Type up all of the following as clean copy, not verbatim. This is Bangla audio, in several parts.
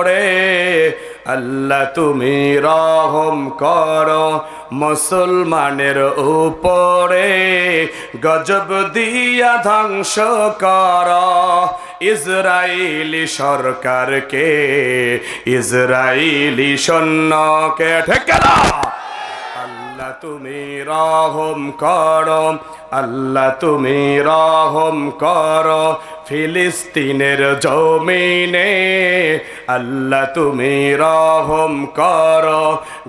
উপরে আল্লাহ তুমি রহম করো মুসলমানের উপরে গজব দিয়া ধ্বংস করো ইসরাইলি সরকারকে ইসরাইলি সৈন্যকে ঠেকেলা আল্লাহ তুমি রহম করো আল্লাহ তুমি রহম করো ফিলিস্তিনের জমিনে আল্লাহ তুমি রহম করো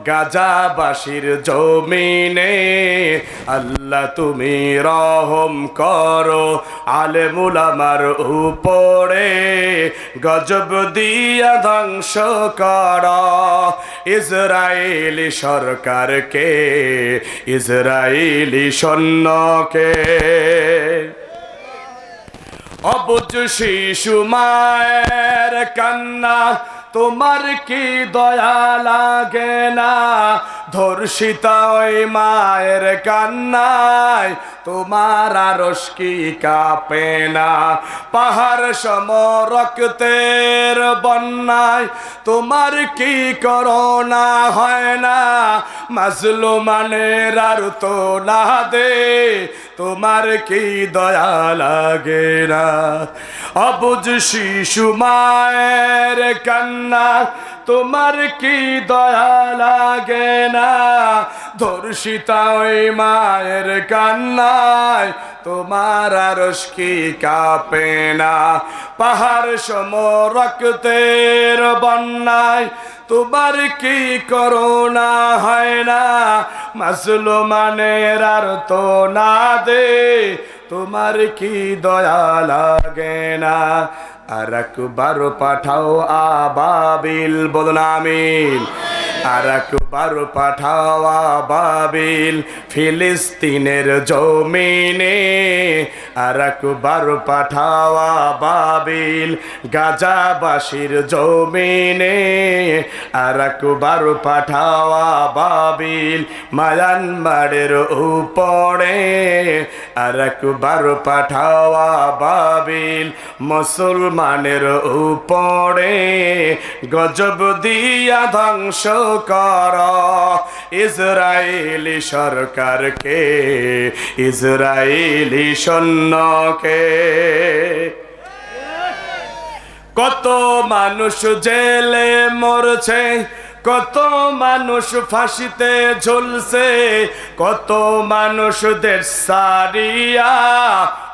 গাজাবাসীর জমিনে আল্লাহ তুমি রহম করো আলেম উলামার উপরে গজব দিয়া ধ্বংস করো ইসরাইলি সরকারকে ইসরাইলি সৈন্যকে অবুঝ শিশু মায়ের কান্না তোমার কি দয়া লাগে না ধর্ষিতা ওই মায়ের কান্নায় তোমার আরশ কি কাঁপে না পাহাড় সম রক্তের বন্যায় তোমার কি করোনা হয় না মাজলুমানের আর তো না দে তোমার কি দয়া লাগে না অবুঝ শিশু মায়ের কান্না তোমার কি দয়া লাগে না ধর্ষিতা ওই মায়ের কান্নায় তোমার আরশ কি কাঁপে না পাহাড় সম রক্তের বন্যায় তোমার কি করোনা হয় না মাজলুমানের আর তো না দে তোমার কি দয়া লাগে না আর একবার পাঠাও আবাবিল বলুন আমিন আর একবার পাঠাও আবাবিল ফিলিস্তিনের জমিনে আর একবার পাঠাও আবাবিল গাজাবাসীর জমিনে আর একবার পাঠাও আবাবিল মায়ানমারের উপরে আর একবার পাঠাও আবাবিল মুসলমানের উপরে গজব দিয়া ধ্বংস কর ইসরাইলি সরকারকে ইসরাইলি সৈন্যকে কত মানুষ জেলে মরছে কত মানুষ ফাঁসিতে ঝুলছে কত মানুষ দেশ ছাড়িয়া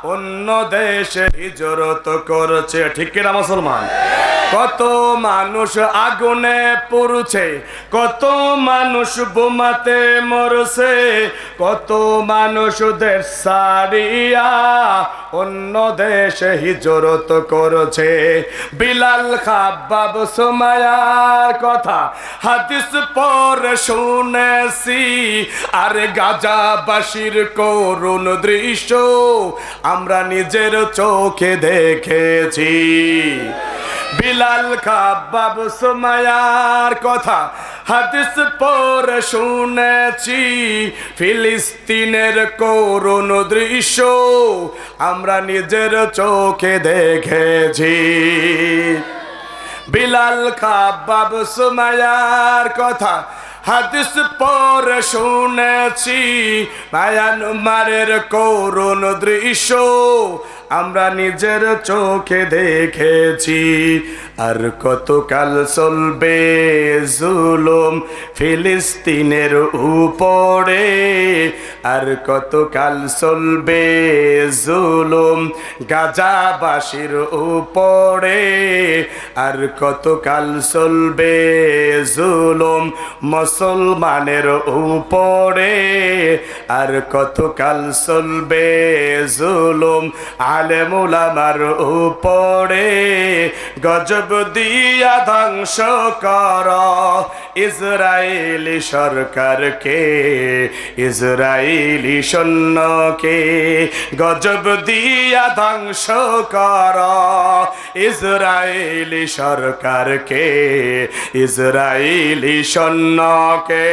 অন্য দেশে হিজরত করছে ঠিক কিনা মুসলমান কত মানুষ আগুনে পুড়ছে কত মানুষ বোমাতে মরছে কত মানুষ দেশ ছাড়িয়া অন্য দেশে হিজরত করছে বিলাল খাব্বাব সুমাইয়ার কথা হাদিস পড়ে শুনেছি আর গাজাবাসীর করুণ দৃশ্য আমরা নিজের চোখে দেখেছি বিলাল খাব্বাব সুমাইয়ার কথা হাদিস পড়ে শুনেছি ফিলিস্তিনের করুণ দৃশ্য আমরা নিজের চোখে দেখেছি বিলাল খাব্বাব সুমাইয়ার কথা হাদিস পড়ে শুনেছি মায়ানমারের করুণ দৃশ্য আমরা নিজের চোখে দেখেছি আর কতকাল চলবে জুলুম ফিলিস্তিনের উপরে আর কতকাল চলবে জুলুম গাজাবাসীর উপরে আর কতকাল চলবে জুলুম মুসলমানের উপরে আর কতকাল চলবে জুলুম আলেম উলামার উপরে গজব দিয়া ধ্বংস কর ইসরাইলি সরকারকে ইসরাইলি সৈন্যকে গজব দিয়া ধ্বংস কর ইসরাইলি সরকারকে ইসরাইলি সৈন্যকে